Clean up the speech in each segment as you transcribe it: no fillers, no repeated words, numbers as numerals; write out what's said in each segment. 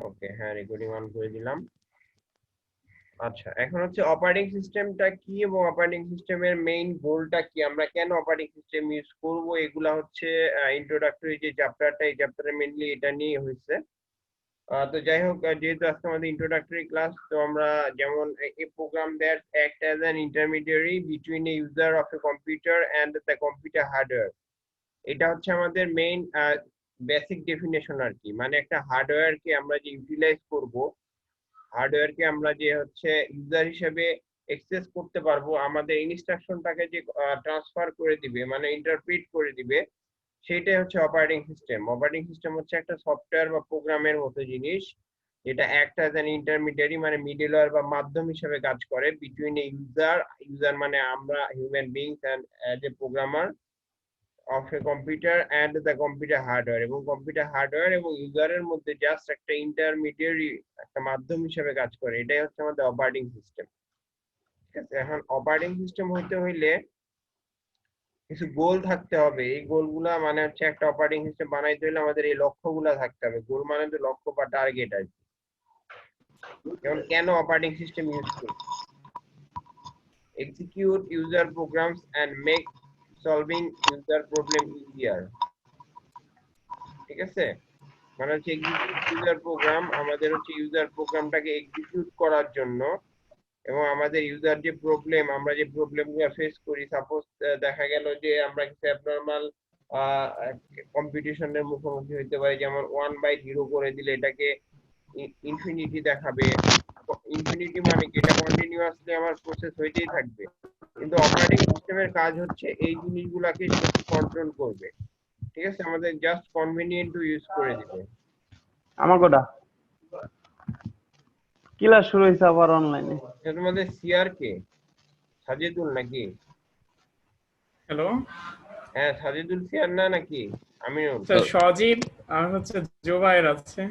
ওকে, হ্যাঁ recording on করে দিলাম। আচ্ছা, এখন হচ্ছে অপারেটিং সিস্টেমটা কি এবং অপারেটিং সিস্টেমের মেইন গোলটা কি, আমরা কেন অপারেটিং সিস্টেম ইউজ করব, এগুলা হচ্ছে ইন্ট্রোডাক্টরি যে চ্যাপ্টারটা, এই চ্যাপ্টারে মেইনলি এটা নিয়ে হয়েছে। তো যাই হোক, যেহেতু আজকে আমাদের ইন্ট্রোডাক্টরি ক্লাস, তো আমরা যেমন a program that act as an intermediary between a user of a computer and the computer hardware, এটা হচ্ছে আমাদের মেইন বেসিক ডেফিনেশন আর কি। মানে একটা হার্ডওয়্যারকে আমরা যে ইউটিলাইজ করব, হার্ডওয়্যারকে আমরা যে হচ্ছে ইউজার হিসেবে অ্যাক্সেস করতে পারবো, আমাদের ইনস্ট্রাকশনটাকে যে ট্রান্সফার করে দিবে মানে ইন্টারপ্রিট করে দিবে, সেটাই হচ্ছে অপারেটিং সিস্টেম। অপারেটিং সিস্টেম হচ্ছে একটা সফটওয়্যার বা প্রোগ্রামের মতো জিনিস, যেটা অ্যাক্ট অ্যাজ অ্যান ইন্টারমিডিয়ারি মানে মিডলওয়্যার বা মাধ্যম হিসেবে কাজ করে বিটুইন এ ইউজার, ইউজার মানে আমরা human beings, and as a programmer of a computer and the computer hardware, এবং কম্পিউটার হার্ডওয়্যার এবং ইউজারের মধ্যে জাস্ট একটা ইন্টারমিডিয়ারি, একটা মাধ্যম হিসেবে কাজ করে, এটাই হচ্ছে আমাদের অপারেটিং সিস্টেম। ঠিক আছে, এখন অপারেটিং সিস্টেম হইতে হইলে কিছু গোল থাকতে হবে। এই গোলগুলা মানে হচ্ছে একটা অপারেটিং সিস্টেম বানাইতে হলে আমাদের এই লক্ষ্যগুলা থাকতে হবে। গোল মানে তো লক্ষ্য বা টার্গেট আর কি। যেমন কেন অপারেটিং সিস্টেম ইউজ করি, execute user programs and make solving user problem easier. ঠিক আছে, মানে হচ্ছে এক্সিকিউট ইউজার প্রোগ্রাম, আমাদের হচ্ছে ইউজার প্রোগ্রামটাকে এক্সিকিউট করার জন্য, এবং আমাদের ইউজার যে প্রবলেম, আমরা যে প্রবলেমগুলো ফেস করি, সাপোজ দেখা গেল যে আমরা কিছু অ্যাবনর্মাল কম্পিটিশনের মুখোমুখি হইতে পারি, যেমন 1/0 করে দিলে এটাকে ইনফিনিটি দেখাবে। ইনফিনিটি মানে কি, এটা কন্টিনিউয়াসলি আমার প্রসেস হইতেই থাকবে, কিন্তু অপারেটিং সিস্টেমের কাজ হচ্ছে এই জিনিসগুলাকে সে কন্ট্রোল করবে। ঠিক আছে, আমাদের জাস্ট কনভেনিয়েন্ট টু ইউজ করে দিবে। আমার কোটা ক্লাস শুরু হয়েছে আবার অনলাইনে। এটা তোমাদের সিআর কে, সাজেদুল নাকি? হ্যালো হ্যাঁ সাজেদুল সিআর না নাকি আমিনুল? স্যার, সজীব আর হচ্ছে জুবায়ের আছে।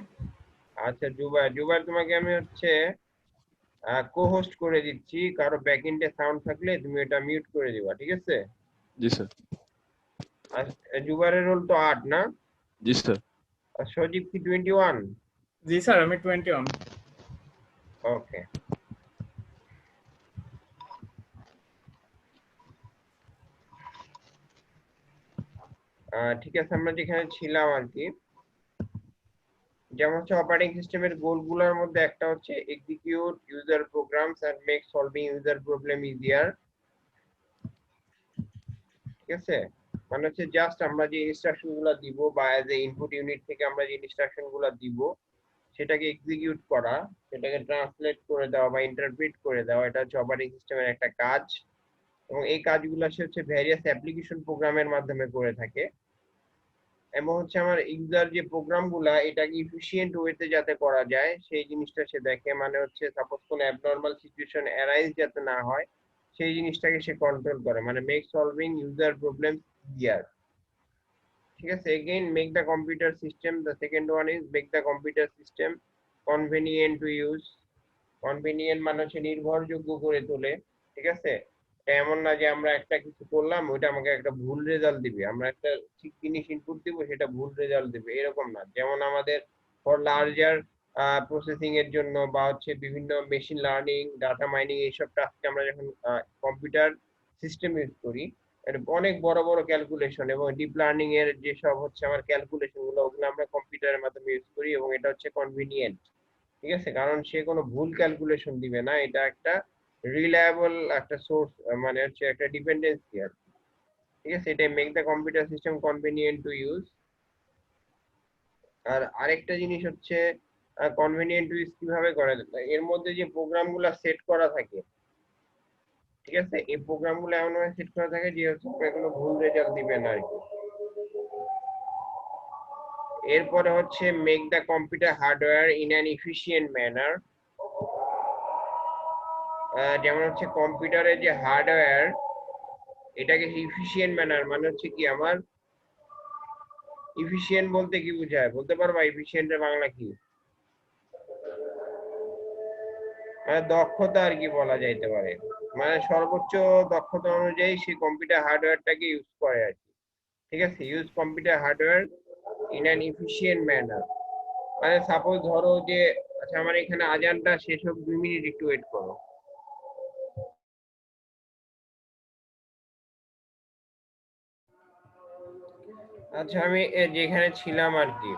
আচ্ছা জুবাইর, জুবাইর তোমাকে আমি হচ্ছে কো হোস্ট করে দিচ্ছি, কারো ব্যাক এন্ডে সাউন্ড থাকলে তুমি এটা মিউট করে দিবা, ঠিক আছে? জি স্যার। আর জুবাইরের রোল তো 8 না? জি স্যার। আর সজীব কি 21? জি স্যার, আমি 21। ওকে, ঠিক আছে, আমরা যেখানে ছিলাম আর কি, যেমন হচ্ছে অপারেটিং সিস্টেমের গোলগুলোর মধ্যে একটা হচ্ছে execute user programs and make solving user problem easier. ঠিক আছে, মানে হচ্ছে জাস্ট আমরা যে ইনস্ট্রাকশন গুলা দিব বা এজ এ ইনপুট ইউনিট থেকে আমরা যে ইনস্ট্রাকশন গুলা দিব, সেটাকে এক্সিকিউট করা, সেটাকে ট্রান্সলেট করে দেওয়া বা ইন্টারপ্রিট করে দেওয়া, এটা হচ্ছে অপারেটিং সিস্টেমের একটা কাজ। এবং এই কাজগুলো সে হচ্ছে ভ্যারিয়াস অ্যাপ্লিকেশন প্রোগ্রামের মাধ্যমে করে থাকে। এবং হচ্ছে আমার ইউজার যে প্রোগ্রামগুলা, এটাকে ইফিশিয়েন্ট ওয়েতে যাতে করা যায় সেই জিনিসটা সে দেখে। মানে হচ্ছে সাপোজ কোনো অ্যাবনর্মাল সিচুয়েশন অ্যারাইজ যাতে না হয়, সেই জিনিসটাকে সে কন্ট্রোল করে, মানে make solving user problem easier. ঠিক আছে, again make the computer system, the second one is make the computer system convenient to use. Convenient মানে হচ্ছে নির্ভরযোগ্য করে তোলে। ঠিক আছে, এটা এমন না যে আমরা একটা কিছু করলাম ওইটা আমাকে একটা ভুল রেজাল্ট দিবে, আমরা একটা ঠিক জিনিস ইনপুট দিব সেটা ভুল রেজাল্ট দিবে, এরকম না। যেমন আমাদের ফর লার্জার প্রসেসিং এর জন্য বা হচ্ছে বিভিন্ন মেশিন লার্নিং, ডাটা মাইনিং, এইসব টাস্কে আমরা যখন কম্পিউটার সিস্টেম ইউজ করি, অনেক বড় বড় ক্যালকুলেশন এবং ডিপ লার্নিং এর যেসব হচ্ছে আমার ক্যালকুলেশন গুলো, ওগুলো আমরা কম্পিউটারের মাধ্যমে ইউজ করি, এবং এটা হচ্ছে কনভিনিয়েন্ট। ঠিক আছে, কারণ সে কোনো ভুল ক্যালকুলেশন দিবে না, এটা একটা রিলায়েবল একটা সোর্স, মানে হচ্ছে একটা ডিপেন্ডেন্সি আর কি। ঠিক আছে, এটা make the computer system convenient to use. আর আরেকটা জিনিস হচ্ছে কনভেনিয়েন্ট টু ইউজ কিভাবে করে, এর মধ্যে যে প্রোগ্রামগুলো সেট করা থাকে, ঠিক আছে, এই প্রোগ্রামগুলো এমন ভাবে সেট করা থাকে যে হচ্ছে কোনো ভুল রেজাল্ট দিবে না আর কি। এরপরে হচ্ছে make the computer hardware in an efficient manner. যেমন হচ্ছে কম্পিউটারের যে হার্ডওয়্যার, এটাকে ইফিশিয়েন্ট ম্যানার মানে হচ্ছে কি, আমার ইফিশিয়েন্ট বলতে কি বোঝায় বলতে পারবা? ইফিশিয়েন্টের বাংলা কি? মানে দক্ষতা আর কি বলা যাইতে পারে, মানে সর্বোচ্চ দক্ষতা অনুযায়ী সেই কম্পিউটার হার্ডওয়্যারটাকে ইউজ করে আর কি। ঠিক আছে, use computer hardware in an efficient manner. মানে সাপোজ ধরো যে আচ্ছা আমার এখানে আজানটা শেষ হোক 2 মিনিট, একটু ওয়েট করো। আচ্ছা আমি যেখানে ছিলাম আর কি,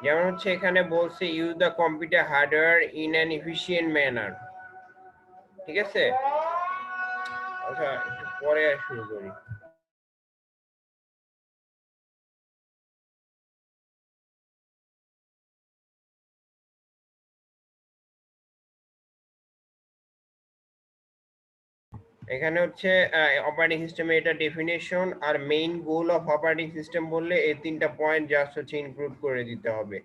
যেমন হচ্ছে এখানে বলছে use the computer hardware in an efficient manner, ঠিক আছে? আচ্ছা একটু পরে আর শুরু করি। এখানে হচ্ছে অপারেটিং সিস্টেমের এটা ডেফিনেশন আর main goal of operating system বললে এই 3টা পয়েন্ট জাস্ট হচ্ছে ইনক্লুড করে দিতে হবে,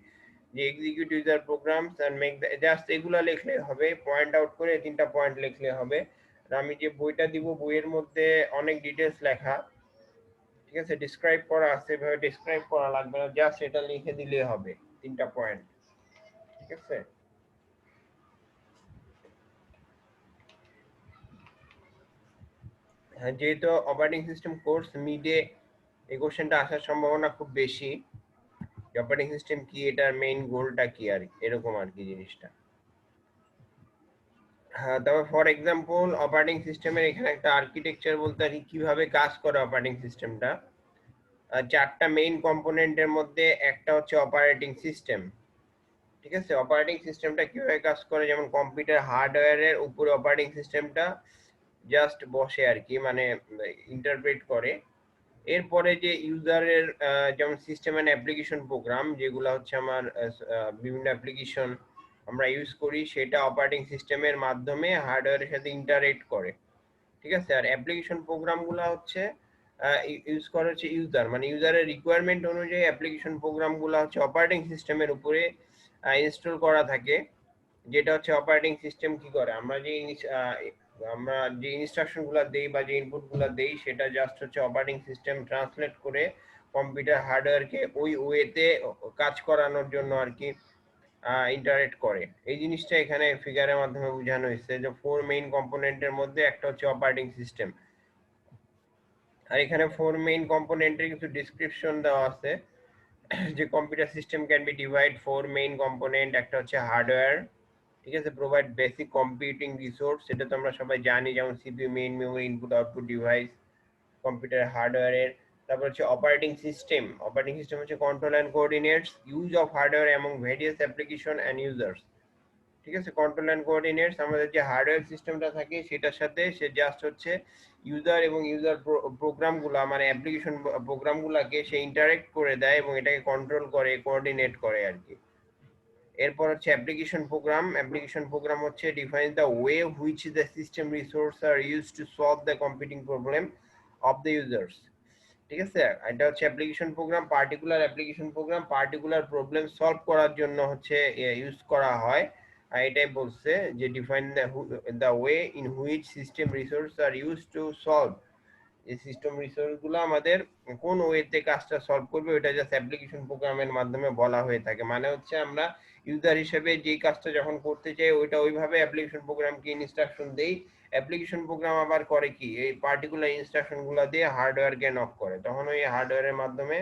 যে execute user programs and make just এগুলা লিখলে হবে, পয়েন্ট আউট করে 3টা পয়েন্ট লিখলে হবে। আর আমি যে বইটা দিব বইয়ের মধ্যে অনেক ডিটেলস লেখা, ঠিক আছে, ডিসক্রাইব করা আছে, এভাবে ডিসক্রাইব করা লাগবে না, জাস্ট এটা লিখে দিলে হবে 3টা পয়েন্ট, ঠিক আছে? হ্যাঁ, যেহেতু অপারেটিং সিস্টেম কোর্স মিডে এই কোশ্চেনটা আসার সম্ভাবনা খুব বেশি, অপারেটিং সিস্টেম কি, এটার মেইন গোলটা কি আর এরকম আর কি জিনিসটা। হ্যাঁ, তবে ফর এক্সাম্পল অপারেটিং সিস্টেমের এখানে একটা আর্কিটেকচার বলতে আর কি কিভাবে কাজ করে অপারেটিং সিস্টেমটা। 4টা মেইন কম্পোনেন্টের মধ্যে একটা হচ্ছে অপারেটিং সিস্টেম, ঠিক আছে? অপারেটিং সিস্টেমটা কিভাবে কাজ করে, যেমন কম্পিউটার হার্ডওয়্যারের উপরে অপারেটিং সিস্টেমটা জাস্ট বসে আর কি, মানে ইন্টারপ্রেট করে। এরপরে যে ইউজারের যেমন সিস্টেম এন্ড অ্যাপ্লিকেশন প্রোগ্রাম, যেগুলো হচ্ছে আমার বিভিন্ন অ্যাপ্লিকেশন আমরা ইউজ করি, সেটা অপারেটিং সিস্টেমের মাধ্যমে হার্ডওয়্যারের সাথে ইন্টারেক্ট করে, ঠিক আছে? আর অ্যাপ্লিকেশন প্রোগ্রামগুলো হচ্ছে ইউজ করে হচ্ছে ইউজার, মানে ইউজারের রিকোয়ারমেন্ট অনুযায়ী অ্যাপ্লিকেশন প্রোগ্রামগুলো হচ্ছে অপারেটিং সিস্টেমের উপরে ইনস্টল করা থাকে। যেটা হচ্ছে অপারেটিং সিস্টেম কি করে, আমরা যে ইনস্ট্রাকশন গুলা দেই বা যে ইনপুট গুলা দেই, সেটা জাস্ট হচ্ছে অপারেটিং সিস্টেম ট্রান্সলেট করে কম্পিউটার হার্ডওয়্যারকে ওই ওয়েতে কাজ করানোর জন্য আর কি ইন্টারেক্ট করে। এই জিনিসটা এখানে ফিগারের মাধ্যমে বোঝানো হয়েছে যে 4 মেইন কম্পোনেন্টের মধ্যে একটা হচ্ছে অপারেটিং সিস্টেম। আর এখানে 4 মেইন কম্পোনেন্টের কিছু ডেসক্রিপশন দেওয়া আছে, যে computer system can be divide 4 main component. একটা হচ্ছে হার্ডওয়্যার, ঠিক আছে, প্রোভাইড বেসিক কম্পিউটিং রিসোর্স, সেটা তো আমরা সবাই জানি, যেমন CPU, main memory, input output device computer হার্ডওয়্যারের। তারপর হচ্ছে অপারেটিং সিস্টেম, অপারেটিং সিস্টেম হচ্ছে control and coordinates use of hardware among various application and users, ঠিক আছে? কন্ট্রোল অ্যান্ড কোঅর্ডিনেটস আমাদের যে হার্ডওয়্যার সিস্টেমটা থাকে সেটার সাথে সে জাস্ট হচ্ছে ইউজার এবং ইউজার প্রোগ্রামগুলা, মানে অ্যাপ্লিকেশন প্রোগ্রামগুলাকে সে ইন্টারেক্ট করে দেয় এবং এটাকে কন্ট্রোল করে, কোঅর্ডিনেট করে আর কি। এরপর হচ্ছে অ্যাপ্লিকেশন প্রোগ্রাম, অ্যাপ্লিকেশন প্রোগ্রাম হচ্ছে define the way which the system resource are use to solve the computing problem of the users, ঠিক আছে? এটা হচ্ছে application program, particular application programme particular problem solve করার জন্য হচ্ছে ইউজ করা হয়। আর এটাই বলছে যে define the way in which system resource are use to solve, এই সিস্টেম রিসোর্স গুলো আমাদের কোন ওয়েতে কাজটা সলভ করবে, ওইটা জাস্ট অ্যাপ্লিকেশন প্রোগ্রামের মাধ্যমে বলা হয়ে থাকে। মানে হচ্ছে আমরা ইউজার হিসেবে যেই কাজটা যখন করতে চাই ওইটা ওইভাবে অ্যাপ্লিকেশন প্রোগ্রামকে ইনস্ট্রাকশন দেই, অ্যাপ্লিকেশন প্রোগ্রাম আবার করে কি, এই পার্টিকুলার ইনস্ট্রাকশন গুলো দিয়ে হার্ডওয়্যারকে নক করে, তখন ওই হার্ডওয়্যারের মাধ্যমে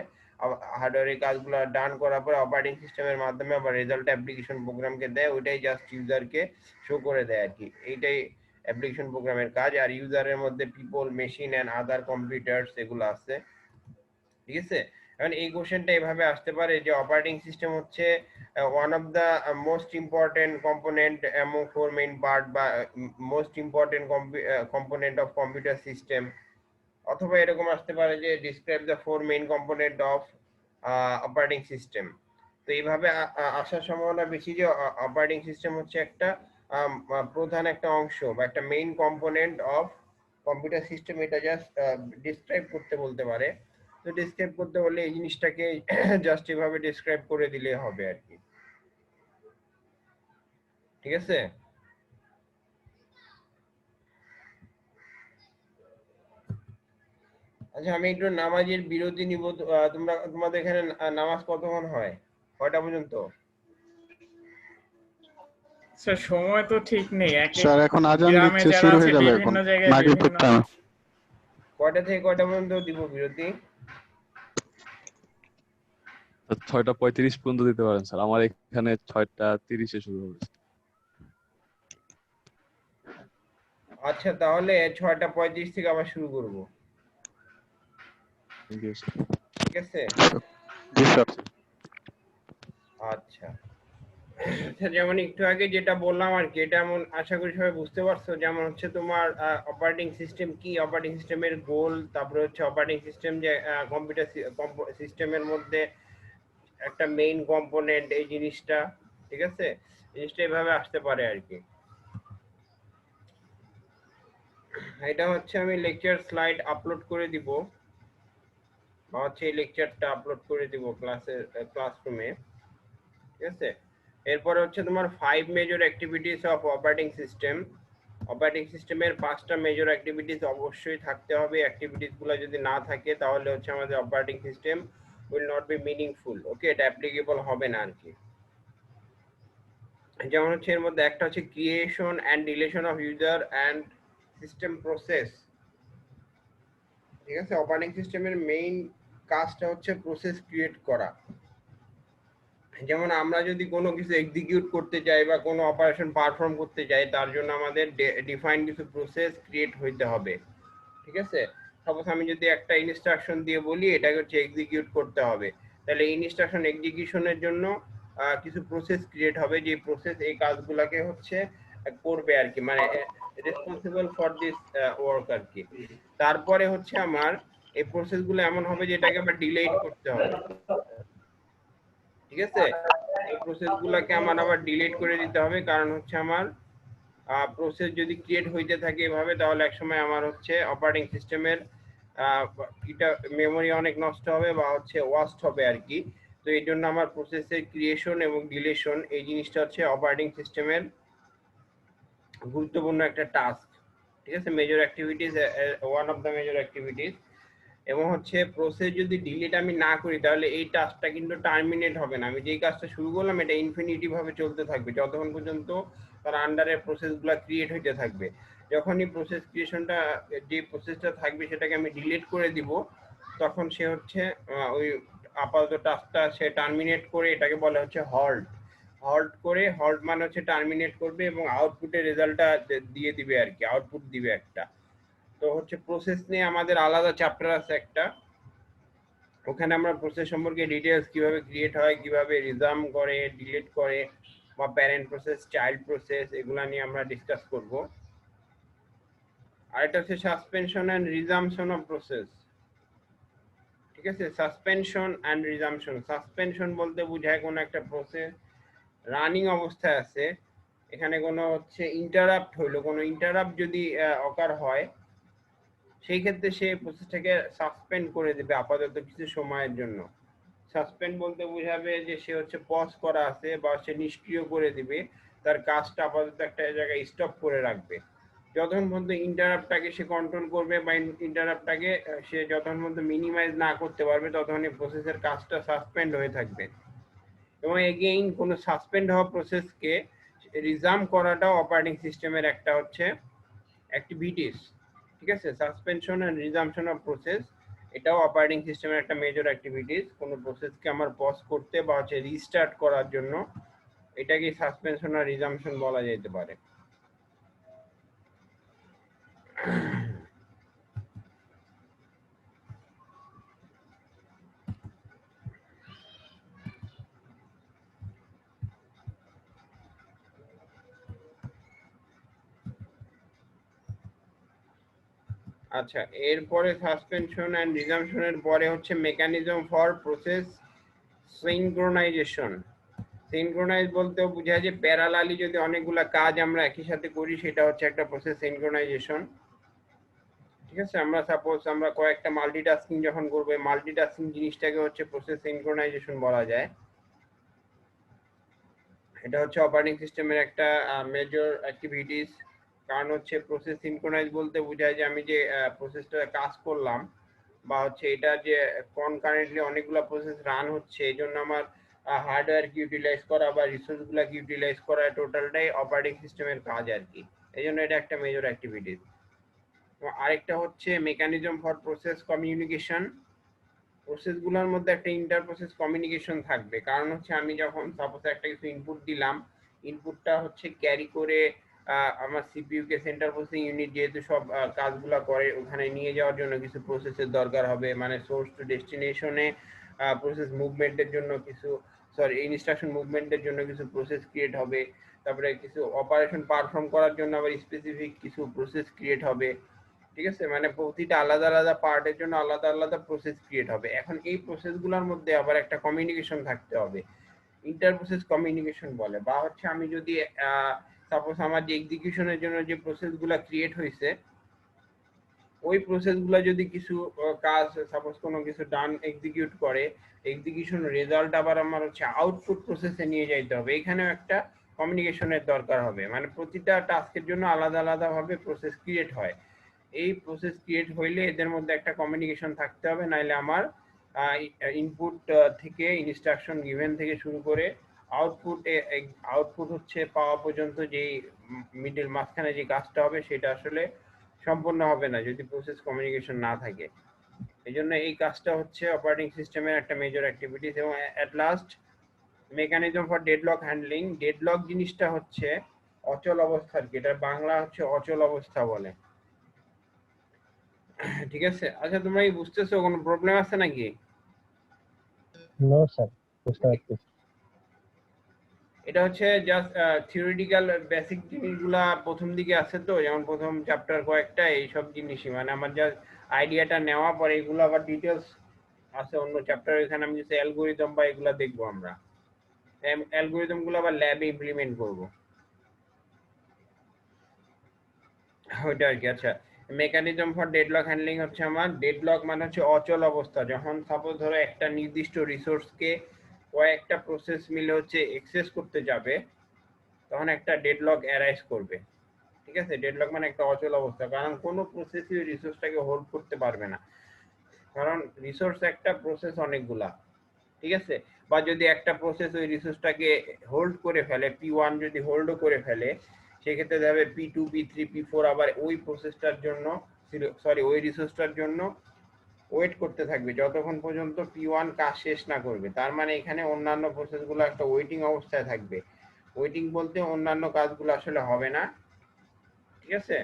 হার্ডওয়্যারের কাজগুলো ডান করার পর অপারেটিং সিস্টেমের মাধ্যমে আবার রেজাল্ট অ্যাপ্লিকেশন প্রোগ্রামকে দেয়, ওইটাই জাস্ট ইউজারকে শো করে দেয় আর কি। এইটাই অ্যাপ্লিকেশন প্রোগ্রামের কাজ। আর ইউজারের মধ্যে people, machine and other computers এগুলো আছে, ঠিক আছে? এখন এই কোশ্চেনটা এভাবে আসতে পারে যে অপারেটিং সিস্টেম হচ্ছে one of the most important component among 4 main part, বা most important component of computer system. অথবা এরকম আসতে পারে যে describe the 4 main component of operating system. তো এইভাবে আসার সম্ভাবনা বেশি যে অপারেটিং সিস্টেম হচ্ছে একটা প্রধান একটা অংশ বা একটা main component of computer system, এটা জাস্ট ডিসক্রাইব করতে বলতে পারে। তো ডিসক্রাইব করতে বললে এই জিনিসটাকে জাস্ট এভাবে ডিসক্রাইব করে দিলে হবে আর কি, ঠিক আছে? আচ্ছা আমি একটু নামাজের বিরতি নিব, তোমাদের এখানে নামাজ কতক্ষণ হয়, কয়টা পর্যন্ত? স্যার সময় তো ঠিক নেই, এক এক স্যার এখন আজান গ্রামে দিচ্ছে, যারা শুরু আছে হয়ে যাবে এখন বিভিন্ন জায়গায় মাগরিবের বিভিন্ন। টাইম। কয়টা থেকে কয়টা পর্যন্ত দিব বিরতি? ছয়টা 35 পর্যন্ত দিতে পারেন স্যার, আমার এখানে 6টা 30-এ শুরু হবে। আচ্ছা, তাহলে 6টা 35 থেকে আবার শুরু করব। Thank you sir. ঠিক আছে। জি স্যার। আচ্ছা আচ্ছা, যেমন একটু আগে যেটা বললাম আর কি, এটা এমন আশা করি সবাই বুঝতে পারছো। যেমন হচ্ছে তোমার অপারেটিং সিস্টেম কি, অপারেটিং সিস্টেমের গোল, তারপরে হচ্ছে অপারেটিং সিস্টেম যে কম্পিউটার সিস্টেমের মধ্যে একটা মেইন কম্পোনেন্ট, এই জিনিসটা। ঠিক আছে, জিনিসটা এইভাবে আসতে পারে আর কি। এটা হচ্ছে আমি লেকচার স্লাইড আপলোড করে দিব, বা হচ্ছে এই লেকচারটা আপলোড করে দিব ক্লাসরুমে। ঠিক আছে। এরপরে হচ্ছে তোমার 5 major activities of operating system. Operating সিস্টেমের 5টা মেজর অ্যাক্টিভিটিস অবশ্যই থাকতে হবে। অ্যাক্টিভিটিসগুলো যদি না থাকে তাহলে হচ্ছে আমাদের operating system will not be meaningful. Okay, এটা অ্যাপ্লিকেবল হবে না আর কি। যেমন হচ্ছে এর মধ্যে একটা হচ্ছে creation and deletion of user and system process. ঠিক আছে, অপারেটিং সিস্টেমের মেইন কাজটা হচ্ছে প্রসেস ক্রিয়েট করা। যেমন আমরা যদি কোনো কিছু এক্সিকিউট করতে চাই বা কোনো অপারেশন পারফর্ম করতে চাই, তার জন্য আমাদের ডিফাইন কিছু প্রসেস ক্রিয়েট হইতে হবে। ঠিক আছে, সাপোজ আমি যদি একটা ইনস্ট্রাকশন দিয়ে বলি এটাকে হচ্ছে এক্সিকিউট করতে হবে, তাহলে ইনস্ট্রাকশন এক্সিকিউশনের জন্য কিছু প্রসেস ক্রিয়েট হবে, যে প্রসেস এই কাজগুলোকে হচ্ছে করবে আর কি, মানে রেসপন্সিবল ফর দিস ওয়ার্ক আর কি। তারপরে হচ্ছে আমার এই প্রসেসগুলো এমন হবে যে এটাকে আবার ডিলেট করতে হবে। ঠিক আছে, এই প্রসেসগুলোকে আমার আবার ডিলিট করে দিতে হবে, কারণ হচ্ছে আমার প্রসেস যদি ক্রিয়েট হইতে থাকে এভাবে, তাহলে একসময় আমার হচ্ছে অপারেটিং সিস্টেমের এটা মেমোরি অনেক নষ্ট হবে বা হচ্ছে ওয়াস্ট হবে আর কি। তো এই জন্য আমার প্রসেসের ক্রিয়েশন এবং ডিলেশন এই জিনিসটা হচ্ছে অপারেটিং সিস্টেমের গুরুত্বপূর্ণ একটা টাস্ক। ঠিক আছে, major activities, one of the major activities. এবং হচ্ছে প্রসেস যদি ডিলিট আমি না করি তাহলে এই টাস্কটা কিন্তু টার্মিনেট হবে না। আমি যেই কাজটা শুরু করলাম এটা ইনফিনিটি ভাবে চলতে থাকবে যতক্ষণ পর্যন্ত তার আন্ডারে প্রসেসগুলো ক্রিয়েট হইতে থাকবে। যখনই প্রসেস ক্রিয়েশনটা, যে প্রসেসটা থাকবে সেটাকে আমি ডিলিট করে দিব, তখন সে হচ্ছে ওই আপাতত টাস্কটা সে টার্মিনেট করে, এটাকে বলে হচ্ছে হল্ট। হল্ট করে, হল্ট মানে হচ্ছে টার্মিনেট করবে এবং আউটপুটের রেজাল্টটা দিয়ে দিবে আর কি, আউটপুট দিবে একটা। তো হচ্ছে প্রসেস নিয়ে আমাদের আলাদা চ্যাপ্টার আছে একটা, ওখানে আমরা প্রসেস সম্পর্কে ডিটেলস, কিভাবে ক্রিয়েট হয়, কিভাবে রিজাম করে, ডিলিট করে, বা প্যারেন্ট প্রসেস, চাইল্ড প্রসেস, এগুলা নিয়ে আমরা ডিসকাস করব। আর এটা হচ্ছে সাসপেনশন এন্ড রিজামশন অফ প্রসেস। ঠিক আছে, সাসপেনশন এন্ড রিজামশন। সাসপেনশন বলতে বোঝায় কোনো একটা প্রসেস রানিং অবস্থায় আছে, এখানে কোনো হচ্ছে ইন্টারাপ্ট হইলো, কোনো ইন্টারাপ্ট যদি অকার হয়, সেই ক্ষেত্রে সে প্রসেসটাকে সাসপেন্ড করে দেবে আপাতত কিছু সময়ের জন্য। সাসপেন্ড বলতে বোঝাবে যে সে হচ্ছে পজ করা আছে বা সে নিষ্ক্রিয় করে দিবে, তার কাজটা আপাতত একটা জায়গায় স্টপ করে রাখবে। যতক্ষণ পর্যন্ত ইন্টারাপ্টটাকে সে কন্ট্রোল করবে বা ইন্টারাপ্টটাকে সে যতক্ষণ পর্যন্ত মিনিমাইজ না করতে পারবে, ততক্ষণ এই প্রসেসের কাজটা সাসপেন্ড হয়ে থাকবে। এবং এগেইন কোনো সাসপেন্ড হওয়া প্রসেসকে রিজাম করাটাও অপারেটিং সিস্টেমের একটা হচ্ছে অ্যাক্টিভিটিস। ঠিক আছে, সাসপেনশন এন্ড রিজামশন অফ প্রসেস, এটাও অপারেটিং সিস্টেমের একটা মেজর অ্যাক্টিভিটিস। কোনো প্রসেসকে আমার পজ করতে বা হচ্ছে রিস্টার্ট করার জন্য এটাকে সাসপেনশন আর রিজামশন বলা যেতে পারে। আচ্ছা, এরপরে সাসপেনশন এন্ড রিজামশনের পরে হচ্ছে mechanism for process synchronisation. Synchronise বলতে বোঝায় যে প্যারালালি যদি অনেকগুলা কাজ আমরা একই সাথে করি, সেটা হচ্ছে একটা প্রসেস সিনক্রোনাইজেশন। ঠিক আছে, আমরা সাপোজ আমরা কয়েকটা মাল্টিটাস্কিং যখন করবো, মাল্টিটাস্কিং জিনিসটাকে হচ্ছে প্রসেস সিনক্রোনাইজেশন বলা যায়। এটা হচ্ছে অপারেটিং সিস্টেমের একটা মেজর অ্যাক্টিভিটিস। কারণ হচ্ছে প্রসেস সিনক্রোনাইজ বলতে বোঝায় যে আমি যে প্রসেসটা কাজ করলাম, বা হচ্ছে এটা যে কনকারেন্টলি অনেকগুলো প্রসেস রান হচ্ছে, এই জন্য আমার হার্ডওয়্যারকে ইউটিলাইজ করা বা রিসোর্সগুলোকে ইউটিলাইজ করা, টোটালটাই অপারেটিং সিস্টেমের কাজ আর কি। এই জন্য এটা একটা মেজর অ্যাক্টিভিটিস। আরেকটা হচ্ছে মেকানিজম ফর প্রসেস কমিউনিকেশন। প্রসেসগুলোর মধ্যে একটা ইন্টার প্রসেস কমিউনিকেশন থাকবে। কারণ হচ্ছে আমি যখন সাপোজ একটা কিছু ইনপুট দিলাম, ইনপুটটা হচ্ছে ক্যারি করে আমার সিপিইউ কে সেন্ট্রাল প্রসেসিং ইউনিট যেহেতু সব কাজগুলো করে, ওখানে নিয়ে যাওয়ার জন্য কিছু প্রসেসের দরকার হবে, মানে সোর্স টু ডেস্টিনেশনে প্রসেস মুভমেন্টের জন্য কিছু, সরি ইনস্ট্রাকশন মুভমেন্টের জন্য কিছু প্রসেস ক্রিয়েট হবে, তারপরে কিছু অপারেশন পারফর্ম করার জন্য আবার স্পেসিফিক কিছু প্রসেস ক্রিয়েট হবে। ঠিক আছে, মানে প্রতিটা আলাদা আলাদা পার্টের জন্য আলাদা আলাদা প্রসেস ক্রিয়েট হবে। এখন এই প্রসেসগুলোর মধ্যে আবার একটা কমিউনিকেশন থাকতে হবে, ইন্টার প্রসেস কমিউনিকেশন বলে। বা হচ্ছে আমি যদি সাপোজ আমার যে এক্সিকিউশনের জন্য যে প্রসেসগুলো ক্রিয়েট হয়েছে, ওই প্রসেসগুলো যদি কিছু কাজ সাপোজ কোনো কিছু ডান এক্সিকিউট করে, এক্সিকিউশন রেজাল্ট আবার আমার হচ্ছে আউটপুট প্রসেসে নিয়ে যাইতে হবে, এখানেও একটা কমিউনিকেশনের দরকার হবে। মানে প্রতিটা টাস্কের জন্য আলাদা আলাদা ভাবে প্রসেস ক্রিয়েট হয়। এই প্রসেস ক্রিয়েট হইলে এদের মধ্যে একটা কমিউনিকেশন থাকতে হবে, নাইলে আমার ইনপুট থেকে ইনস্ট্রাকশন গিভেন থেকে শুরু করে আউটপুট হচ্ছে পাওয়া পর্যন্ত যে মিডল মাঝখানে যে কাজটা হবে সেটা আসলে সম্পূর্ণ হবে না যদি প্রসেস কমিউনিকেশন না থাকে। এই জন্য এই কাজটা হচ্ছে অপারেটিং সিস্টেমের একটা মেজর অ্যাক্টিভিটিস। এবং at last mechanism for deadlock handling. Deadlock জিনিসটা হচ্ছে অচল অবস্থার কি, এটা বাংলা হচ্ছে অচল অবস্থা বলে। ঠিক আছে, আচ্ছা তোমরা কি বুঝতেছো, কোনো প্রবলেম আছে নাকি? নো স্যার, বুঝতে পারছি। এটা হচ্ছে জাস্ট থিওরিটিক্যাল বেসিক জিনিসগুলা প্রথম দিকে আছে, তো যেমন প্রথম চ্যাপ্টার কয়েকটা এইসব জিনিসই, মানে আমার জাস্ট আইডিয়াটা নেওয়া পরে এগুলো আবার ডিটেলস আছে অন্য চ্যাপ্টার, এখানে আমি just অ্যালগরিদম বা এগুলা দেখবো আমরা, অ্যালগরিদম গুলো আবার ল্যাবে ইমপ্লিমেন্ট করব, ওইটা আর কি। আচ্ছা, মেকানিজম ফর ডেডলক হ্যান্ডলিং হচ্ছে আমার, ডেডলক মানে হচ্ছে অচল অবস্থা। যখন সাপোজ ধরো একটা নির্দিষ্ট রিসোর্সকে কয়েকটা প্রসেস মিলে হচ্ছে এক্সেস করতে যাবে, তখন একটা ডেডলক অ্যারাইজ করবে। ঠিক আছে, ডেডলক মানে একটা অচল অবস্থা, কারণ কোনো প্রসেসই ওই রিসোর্সটাকে হোল্ড করতে পারবে না, কারণ রিসোর্স একটা, প্রসেস অনেকগুলা। ঠিক আছে, বা যদি একটা প্রসেস ওই রিসোর্সটাকে হোল্ড করে ফেলে, P1 যদি হোল্ডও করে ফেলে, সেক্ষেত্রে যাবে P2 P3 P4 আবার ওই প্রসেসটার জন্য, সরি ওই রিসোর্সটার জন্য ওয়েট করতে থাকবে যতক্ষণ পর্যন্ত P1 কাজ শেষ না করবে। তার মানে এখানে অন্যান্য প্রসেসগুলো একটা ওয়েটিং অবস্থায় থাকবে। ওয়েটিং বলতে অন্যান্য কাজগুলো আসলে হবে না। ঠিক আছে,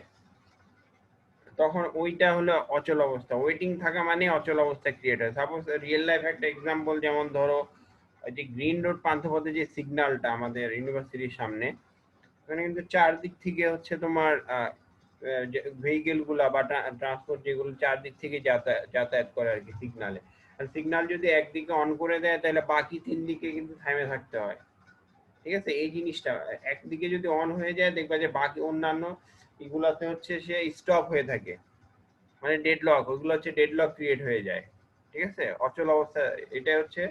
তখন ওইটা হলো অচল অবস্থা। ওয়েটিং থাকা মানে অচল অবস্থা ক্রিয়েট হয়। সাপোজ রিয়েল লাইফ একটা এক্সাম্পল, যেমন ধরো যে গ্রিন রোড পান্থপথে যে সিগন্যালটা আমাদের ইউনিভার্সিটির সামনে, ওখানে কিন্তু চারদিক থেকে হচ্ছে তোমার ভেহিকেল গুলা বা ট্রান্সপোর্ট যেগুলো চারদিক থেকে যাতায়াত করে আর কি সিগনালে। আর সিগন্যাল যদি একদিকে অন করে দেয় তাহলে বাকি তিন দিকে কিন্তু থামে থাকতে হয়। ঠিক আছে, এই জিনিসটা একদিকে যদি অন হয়ে যায় দেখবা যে বাকি অন্যান্য এগুলাতে হচ্ছে সে স্টপ হয়ে থাকে, মানে ডেডলক, ওইগুলো হচ্ছে ডেডলক ক্রিয়েট হয়ে যায়। ঠিক আছে, অচল অবস্থা, এটা হচ্ছে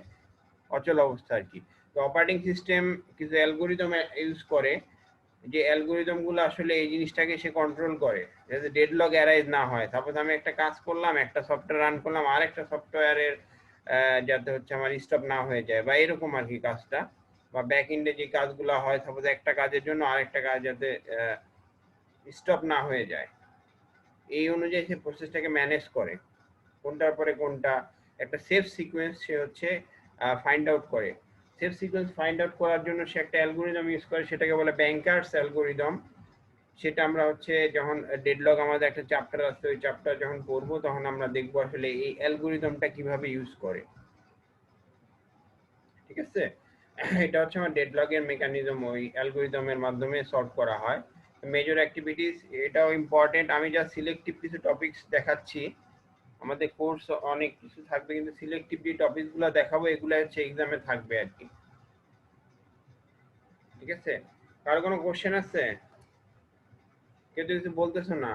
অচল অবস্থা আর কি। তো অপারেটিং সিস্টেম কিছু অ্যালগোরিদম ইউজ করে, যে অ্যালগোরিদম গুলো আসলে এই জিনিসটাকে সে কন্ট্রোল করে যাতে ডেডলক অ্যারাইজ না হয়। সাপোজ আমি একটা কাজ করলাম, একটা সফটওয়্যার রান করলাম, আর একটা সফটওয়্যারের যাতে হচ্ছে আমার স্টপ না হয়ে যায়, বা এরকম আর কি কাজটা। বা ব্যাক এন্ডে যে কাজগুলো হয়, সাপোজ একটা কাজের জন্য আরেকটা কাজ যাতে স্টপ না হয়ে যায়, এই অনুযায়ী সে প্রসেসটাকে ম্যানেজ করে, কোনটার পরে কোনটা একটা সেফ সিকোয়েন্স সে হচ্ছে ফাইন্ড আউট করে। সেফ সিকোয়েন্স ফাইন্ড আউট করার জন্য সে একটা অ্যালগোরিদম ইউজ করে, সেটাকে বলে ব্যাংকার্স অ্যালগোরিদম। সেটা আমরা হচ্ছে যখন ডেডলক আমাদের একটা চ্যাপ্টার আছে, ওই চ্যাপ্টার যখন পড়বো তখন আমরা দেখবো আসলে এই অ্যালগোরিদমটা কিভাবে ইউজ করে। ঠিক আছে, এটা হচ্ছে আমার ডেডলকের মেকানিজম, ওই অ্যালগোরিদমের মাধ্যমে সলভ করা হয়। মেজর অ্যাক্টিভিটিস এটাও ইম্পর্টেন্ট, আমি যা সিলেক্টিভ কিছু টপিকস দেখাচ্ছি, আমাদের কোর্স অনেক কিছু থাকবে কিন্তু সিলেক্টিভ যে টপিকগুলো দেখাবো এগুলো হচ্ছে এক্সামে থাকবে আর কি। ঠিক আছে, কারো কোনো কোশ্চেন আছে? কেউ তো কিছু বলতেছো না।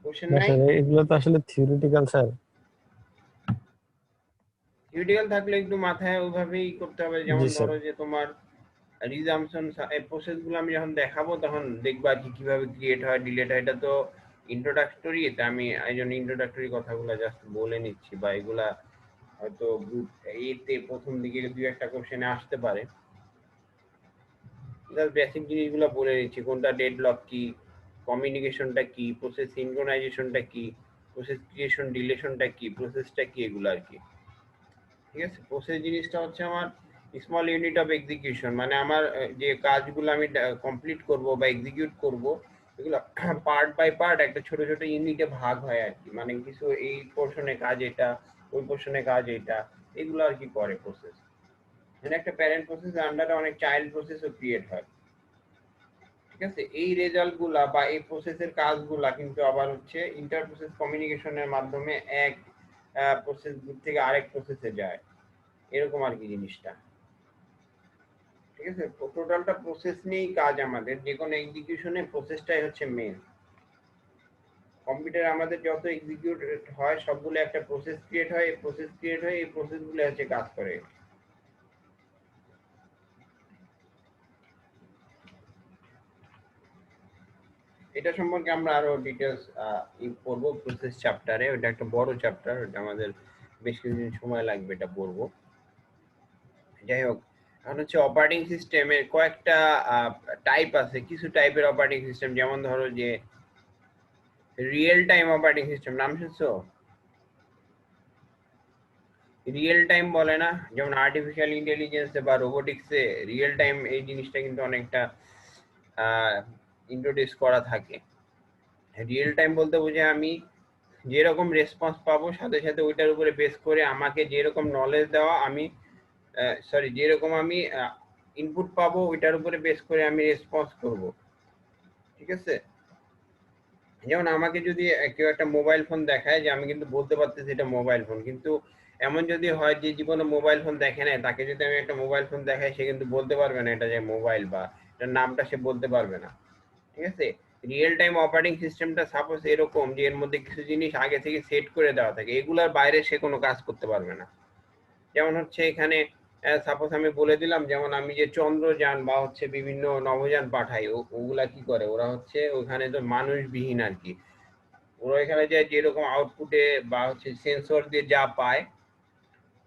কোশ্চেন না নাই? স্যার, এগুলো তো আসলে থিওরিটিক্যাল স্যার। থিওরিটিক্যাল থাকলে একটু মাথায় ওইভাবেই করতে হবে, যেমন জি স্যার। ধরো যে তোমার রিজাম্পশন, এই প্রসেসগুলো আমি যখন দেখাবো তখন দেখবা কি কিভাবে ক্রিয়েট হয় ডিলেট হয়। এটা তো ইন্ট্রোডাক্টরি, এটা আমি এই জন্য ইন্ট্রোডাক্টরি কথাগুলো জাস্ট বলে নিচ্ছি, বা এগুলা হয়তো গ্রুপ এতে প্রথম দিকে দুই একটা কোশ্চেনে আসতে পারে। জাস্ট বেসিক জিনিসগুলো বলে নিচ্ছি, কোনটা ডেডলক কি, কমিউনিকেশনটা কি, প্রসেস সিনক্রোনাইজেশনটা কি, প্রসেস ক্রিয়েশন ডিলেশনটা কি, প্রসেসটা কি, এগুলো আর কি। ঠিক আছে, প্রসেস জিনিসটা হচ্ছে আমার স্মল ইউনিট অফ এক্সিকিউশন, মানে আমার যে কাজগুলো আমি কমপ্লিট করব বা এক্সিকিউট করব এগুলো পার্ট বাই পার্ট একটা ছোট ছোট ইউনিটে ভাগ হয় আর কি, মানে কিছু এই পোর্শনে কাজ এটা, ওই পোর্শনে কাজ এটা, এগুলো আর কি করে প্রসেস। মানে একটা প্যারেন্ট প্রসেসের আন্ডারে অনেক চাইল্ড প্রসেসও ক্রিয়েট হয়। ঠিক আছে, এই রেজাল্ট গুলা বা এই প্রসেসের কাজগুলা কিন্তু আবার হচ্ছে ইন্টার প্রসেস কমিউনিকেশনের মাধ্যমে এক প্রসেস থেকে আরেক প্রসেসে যায়, এরকম আর কি জিনিসটা। ঠিক আছে, টোটালটা প্রসেস নিয়েই কাজ আমাদের, যে কোনো এক্সিকিউশনে প্রসেসটাই হচ্ছে মেন। কম্পিউটার আমাদের যত এক্সিকিউট হয় সবগুলো একটা প্রসেস ক্রিয়েট হয়, এই প্রসেস ক্রিয়েট হয়, এই প্রসেসগুলো হচ্ছে কাজ করে। এটা সম্পর্কে আমরা আরো ডিটেলস পড়বো প্রসেস চ্যাপ্টারে, ওটা একটা বড় চ্যাপ্টার, ওটা আমাদের বেশ কিছুদিন সময় লাগবে এটা পড়বো। যাই হোক, এখন হচ্ছে অপারেটিং সিস্টেমের কয়েকটা টাইপ আছে, কিছু টাইপের অপারেটিং সিস্টেম, যেমন ধরো যে রিয়েল টাইম অপারেটিং সিস্টেম, নাম শুনছো? রিয়েল টাইম বলে না, যেমন আর্টিফিশিয়াল ইন্টেলিজেন্সে বা রোবোটিক্সে রিয়েল টাইম এই জিনিসটা কিন্তু অনেকটা ইন্ট্রোডিউস করা থাকে। রিয়েল টাইম বলতে বোঝে আমি যেরকম রেসপন্স পাবো সাথে সাথে ওইটার উপরে বেস করে আমাকে যেরকম নলেজ দেওয়া, আমি যেরকম আমি ইনপুট পাবো ওইটার উপরে বেস করে আমি রেসপন্স করব। ঠিক আছে, যেমন আমাকে যদি কেউ একটা মোবাইল ফোন দেখায়, যে আমি কিন্তু বলতে পারতেছি এটা মোবাইল ফোন, কিন্তু এমন যদি হয় যে জীবনে মোবাইল ফোন দেখে নাই, তাকে যদি আমি একটা মোবাইল ফোন দেখাই, সে কিন্তু বলতে পারবে না এটা যে মোবাইল, বা এটার নামটা সে বলতে পারবে না। ঠিক আছে, রিয়েল টাইম অপারেটিং সিস্টেমটা সাপোজ এরকম যে এর মধ্যে কিছু জিনিস আগে থেকে সেট করে দেওয়া থাকে, এগুলার বাইরে সে কোনো কাজ করতে পারবে না। যেমন হচ্ছে এখানে সাপোজ আমি বলে দিলাম, যেমন আমি যে চন্দ্রযান বা হচ্ছে বিভিন্ন নভোযান পাঠাই, ওগুলা কি করে, ওরা হচ্ছে ওখানে তো মানুষবিহীন আর কি, ওরা এখানে যে যেরকম আউটপুটে বা হচ্ছে সেন্সর দিয়ে যা পায়,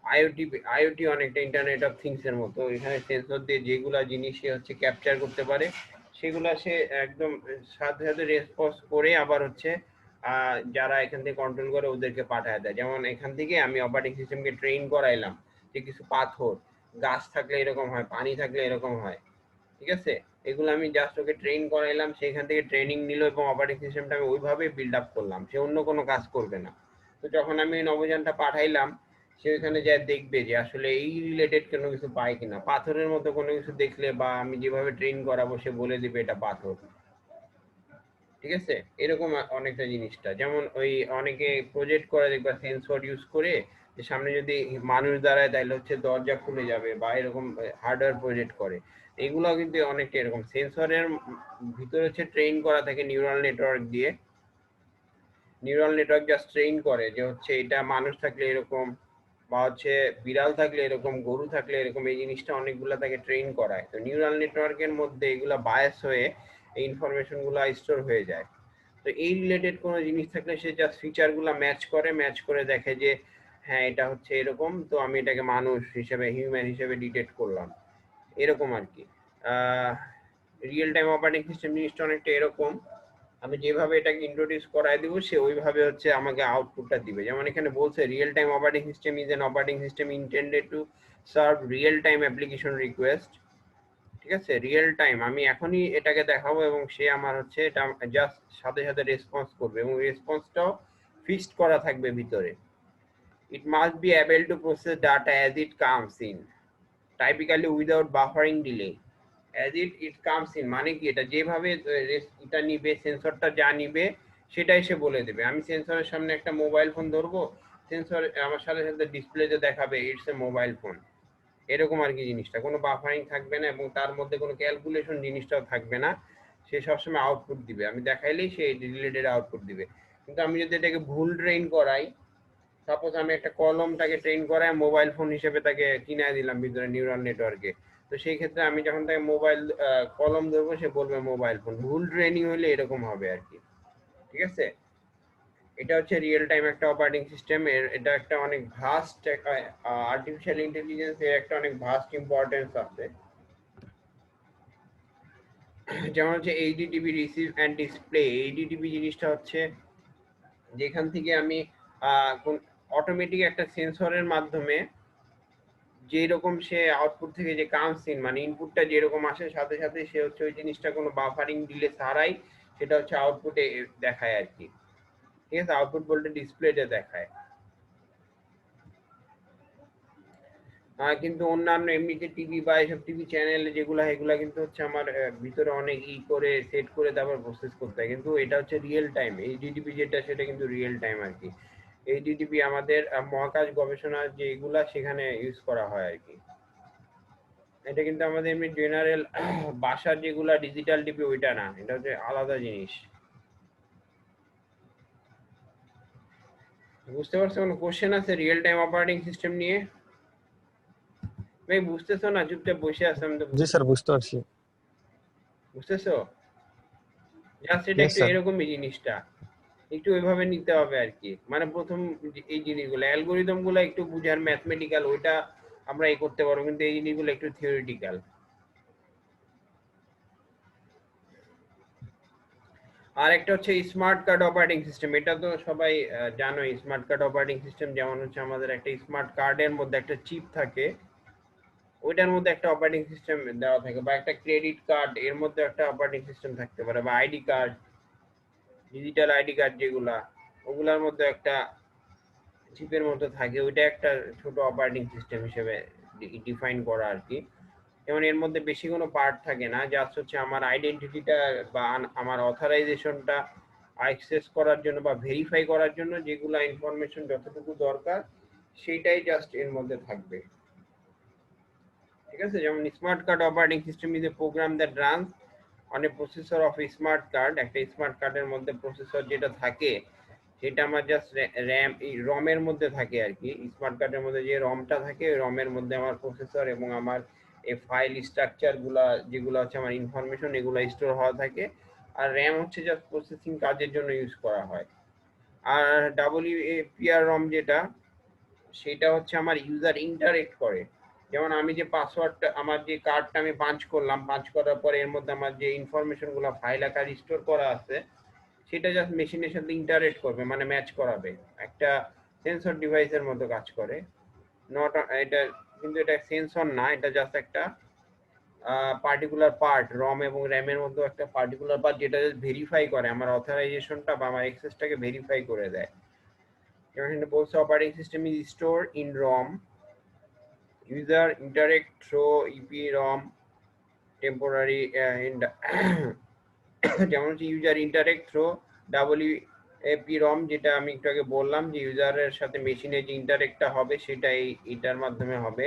আইওটি আইওটি অনেকটা ইন্টারনেট অফ থিংস এর মতো, এখানে সেন্সর দিয়ে যেগুলা জিনিস সে হচ্ছে ক্যাপচার করতে পারে, সেগুলা সে একদম সাথে সাথে রেসপন্স করে আবার হচ্ছে যারা এখান থেকে কন্ট্রোল করে ওদেরকে পাঠায় দেয়। যেমন এখান থেকে আমি অপারেটিং সিস্টেমকে ট্রেন করাইলাম যে কিছু পাথর, গাছ থাকলে এরকম হয়, পানি থাকলে এরকম হয়। ঠিক আছে, এগুলো আমি জাস্ট ওকে ট্রেন করাইলাম, সেখান থেকে ট্রেনিং নিল এবং অপারেটিং সিস্টেমটা আমি ওইভাবে বিল্ড আপ করলাম, সে অন্য কোনো কাজ করবে না। তো যখন আমি নভোযানটা পাঠাইলাম, সে ওইখানে যা দেখবে যে আসলে এই রিলেটেড কোনো কিছু পায় কিনা, পাথরের মতো কোনো কিছু দেখলে বা আমি যেভাবে ট্রেন করাবো সে বলে দিবে এটা পাথর। ঠিক আছে, এরকম অনেকটা জিনিসটা, যেমন ওই অনেকে প্রজেক্ট করে দেখবা সেন্সর ইউজ করে, যে সামনে যদি মানুষ দাঁড়ায় তাহলে হচ্ছে দরজা খুলে যাবে, বা এরকম হার্ডওয়্যার প্রজেক্ট করে। এগুলো কিন্তু অনেকটা এরকম, সেন্সরের ভিতরে হচ্ছে ট্রেন করা থাকে নিউরাল নেটওয়ার্ক দিয়ে, নিউরাল নেটওয়ার্ক জাস্ট ট্রেন করে যে হচ্ছে এটা মানুষ থাকলে এরকম, বা হচ্ছে বিড়াল থাকলে এরকম, গরু থাকলে এরকম, এই জিনিসটা অনেকগুলো তাকে ট্রেন করায়। তো নিউরাল নেটওয়ার্কের মধ্যে এগুলা বায়াস হয়ে এই ইনফরমেশন গুলা স্টোর হয়ে যায়। তো এই রিলেটেড কোনো জিনিস থাকলে সে জাস্ট ফিচার গুলা ম্যাচ করে দেখে যে হ্যাঁ এটা হচ্ছে এরকম, তো আমি এটাকে মানুষ হিসেবে, হিউম্যান হিসেবে ডিটেক্ট করলাম, এরকম আর কি। রিয়েল টাইম অপারেটিং সিস্টেম জিনিসটা অনেকটা এরকম, আমি যেভাবে এটাকে ইন্ট্রোডিউস করাই দিব সে ওইভাবে হচ্ছে আমাকে আউটপুটটা দিবে। যেমন এখানে বলছে real time operating system is an operating system intended to serve real time application request. ঠিক আছে, রিয়েল টাইম আমি এখনই এটাকে দেখাবো এবং সে আমার হচ্ছে এটা জাস্ট সাথে সাথে রেসপন্স করবে, এবং রেসপন্সটাও ফিক্সড করা থাকবে ভিতরে। It must be able to process data as it comes in, typically without buffering delay. As it comes in মানে কি, এটা যেভাবে এটা নিবে, সেন্সরটা যা নিবে সেটাই সে বলে দেবে। আমি সেন্সরের সামনে একটা মোবাইল ফোন ধরবো, সেন্সর আমার সাথে সাথে ডিসপ্লেতে দেখাবে ইটস এ মোবাইল ফোন, এরকম আর কি জিনিসটা, কোনো বাফারিং থাকবে না এবং তার মধ্যে কোনো ক্যালকুলেশন জিনিসটাও থাকবে না, সে সবসময় আউটপুট দিবে, আমি দেখাইলেই সে রিলেটেড আউটপুট দিবে। কিন্তু আমি যদি এটাকে ভুল ট্রেন করাই, সাপোজ আমি একটা কলমটাকে ট্রেন করায় মোবাইল ফোন হিসেবে তাকে কিনায় দিলাম ভিতরে নিউরাল নেটওয়ার্কে, তো সেই ক্ষেত্রে আমি যখন তাকে মোবাইল কলম ধরবো সে বলবে মোবাইল ফোন, ভুল ট্রেনিং হলে এরকম হবে আর কি। ঠিক আছে, এটা হচ্ছে রিয়েল টাইম একটা অপারেটিং সিস্টেম, এর এটা একটা অনেক ভাস্ট, আর্টিফিশিয়াল ইন্টেলিজেন্স এর একটা অনেক ভাস্ট ইম্পর্টেন্স আছে। যেমন হচ্ছে এইচডিটিভি রিসিভ অ্যান্ড ডিসপ্লে। এইচডিটিভি জিনিসটা হচ্ছে যেখান থেকে আমি অটোমেটিক একটা সেন্সরের মাধ্যমে যেরকম সে আউটপুট থেকে যে কামস ইন মানে ইনপুটটা যেরকম আসে সাথে সাথে সে হচ্ছে ওই জিনিসটা কোনো বাফারিং ডিলে ছাড়াই সেটা হচ্ছে আউটপুটে দেখায় আর কি। ঠিক আছে, আউটপুট বলতে ডিসপ্লেতে দেখায়। কিন্তু অন্যান্য এমনিতে টিভি বা এসব টিভি চ্যানেল যেগুলো এগুলা কিন্তু হচ্ছে আমার ভিতরে অনেক করে সেট করে তারপর প্রসেস করতে হয়, কিন্তু এটা হচ্ছে রিয়েল টাইম। এইচডিটিপি যেটা সেটা কিন্তু রিয়েল টাইম আর কি। এইচডিটিপি আমাদের মহাকাশ গবেষণা যেগুলা সেখানে ইউজ করা হয় আর কি। এটা কিন্তু আমাদের এমনি জেনারেল বাসার যেগুলা ডিজিটাল টিভি ওইটা না, এটা হচ্ছে আলাদা জিনিস। বুঝতে পারছো? কোনো কোশ্চেন আছে রিয়েল টাইম অপারেটিং সিস্টেম নিয়ে? ভাই বুঝতেছো না? চুপচাপ বসে আছো, আমি তো জি স্যার, বুঝতে পারছি। বুঝতেছো? জাস্ট এটা Yes, একটু sir. এরকমই জিনিসটা, একটু ওইভাবে নিতে হবে আর কি। মানে প্রথম এই জিনিসগুলো অ্যালগোরিদম গুলো একটু বুঝার ম্যাথমেটিক্যাল, ওইটা আমরা এই করতে পারবো, কিন্তু এই জিনিসগুলো একটু থিওরিটিক্যাল। আর একটা হচ্ছে স্মার্ট কার্ড অপারেটিং সিস্টেম। এটা তো সবাই জানো। স্মার্ট কার্ড অপারেটিং সিস্টেম যেমন হচ্ছে আমাদের একটা স্মার্ট কার্ডের মধ্যে একটা চিপ থাকে, ওইটার মধ্যে একটা অপারেটিং সিস্টেম দেওয়া থাকে, বা একটা ক্রেডিট কার্ড এর মধ্যে একটা অপারেটিং সিস্টেম থাকতে পারে, বা ID card, digital ID card যেগুলা, ওগুলার মধ্যে একটা চিপের মতো থাকে, ওইটা একটা ছোট অপারেটিং সিস্টেম হিসেবে ডিফাইন করা আর কি। যেমন এর মধ্যে বেশি কোনো পার্ট থাকে না, জাস্ট হচ্ছে আমার আইডেন্টিটিটা বা আমার অথরাইজেশনটা অ্যাক্সেস করার জন্য বা ভেরিফাই করার জন্য যেগুলো ইনফরমেশন যতটুকু দরকার সেইটাই জাস্ট এর মধ্যে থাকবে। ঠিক আছে, যেমন smart card operating system is a program that runs on a processor of smart card. একটা স্মার্ট কার্ডের মধ্যে প্রসেসর যেটা থাকে সেটা আমার জাস্ট র্যাম রমের মধ্যে থাকে আর কি। স্মার্ট কার্ডের মধ্যে যে রমটা থাকে ওই রমের মধ্যে আমার প্রসেসর এবং আমার এই ফাইল স্ট্রাকচার গুলা যেগুলো হচ্ছে আমার ইনফরমেশন এগুলো স্টোর হওয়া থাকে। আর র্যাম হচ্ছে জাস্ট প্রসেসিং কাজের জন্য ইউজ করা হয়। আর ডাব্লিউএপিআর রম যেটা, সেটা হচ্ছে আমার ইউজার ইন্টারেক্ট করে। যেমন আমি যে পাসওয়ার্ডটা আমার যে কার্ডটা আমি পাঞ্চ করলাম, পাঞ্চ করার পরে এর মধ্যে আমার যে ইনফরমেশন গুলো ফাইল আকার স্টোর করা আছে সেটা জাস্ট মেশিনের সাথে ইন্টারেক্ট করবে, মানে ম্যাচ করাবে, একটা সেন্সর ডিভাইসের মতো কাজ করে। নট এটা, কিন্তু এটা সেন্সর না, এটা জাস্ট একটা পার্টিকুলার পার্ট, রম এবং র্যামের মধ্যে একটা পার্টিকুলার পার্ট যেটা ভেরিফাই করে আমার অথরাইজেশনটা বা আমার অ্যাক্সেসটাকে ভেরিফাই করে দেয়। যেমন এখানে বলছে operating system is store in ROM, user interact through EPROM temporary যেমন হচ্ছে ইউজার ইন্টারেক্ট থ্রো ডাব্লিউএপিরম, যেটা আমি একটু আগে বললাম যে ইউজারের সাথে মেশিনের যে ইন্টারেক্টটা হবে সেটা এটার মাধ্যমে হবে।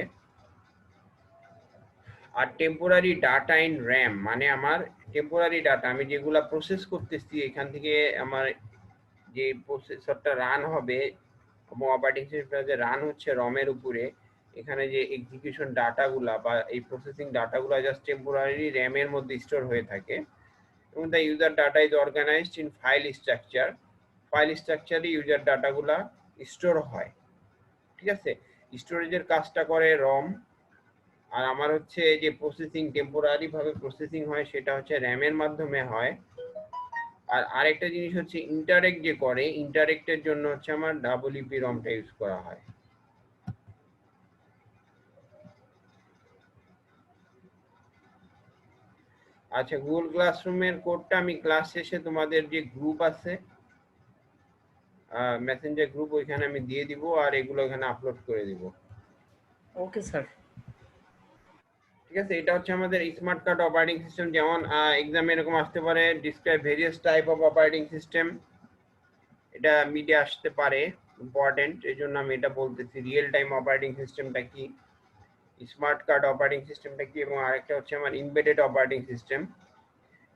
আর টেম্পোরারি ডাটা ইন র্যাম, মানে আমার টেম্পোরারি ডাটা আমি যেগুলা প্রসেস করতেছি এখান থেকে আমার যে প্রসেসরটা রান হবে এবং অপারেটিং সিস্টেমটা যে রান হচ্ছে রমের উপরে, এখানে যে এক্সিকিউশন ডাটাগুলা বা এই প্রসেসিং ডাটাগুলা জাস্ট টেম্পোরারি র্যামের মধ্যে স্টোর হয়ে থাকে। এবং the user data is organized in file structure, file স্ট্রাকচারে ইউজার ডাটাগুলা স্টোর হয়। ঠিক আছে, স্টোরেজের কাজটা করে রম, আর আমার হচ্ছে যে প্রসেসিং টেম্পোরারি ভাবে প্রসেসিং হয় সেটা হচ্ছে র্যামের মাধ্যমে হয়। আর আরেকটা জিনিস হচ্ছে ইন্টারেক্ট যে করে, ইন্টারেক্টের জন্য হচ্ছে আমার ডাব্লিউপি রমটা ইউজ করা হয়। আচ্ছা, গুগল ক্লাসরুমের কোডটা আমি ক্লাস শেষে তোমাদের যে গ্রুপ আছে মেসেঞ্জার গ্রুপ, ওইখানে আমি দিয়ে দিব আর এগুলো এখানে আপলোড করে দিব। Okay sir. ঠিক আছে, এটা হচ্ছে আমাদের স্মার্ট কার্ড অপারেটিং সিস্টেম। যেমন এক্সামে এরকম আসতে পারে, describe various type of operating system, এটা মিডে আসতে পারে, ইম্পর্টেন্ট, এই জন্য আমি এটা বলতেছি। রিয়েল টাইম অপারেটিং সিস্টেমটা কি, স্মার্ট কার্ড অপারেটিং সিস্টেমটা কি, এবং আরেকটা হচ্ছে আমার এমবেডেড অপারেটিং সিস্টেম।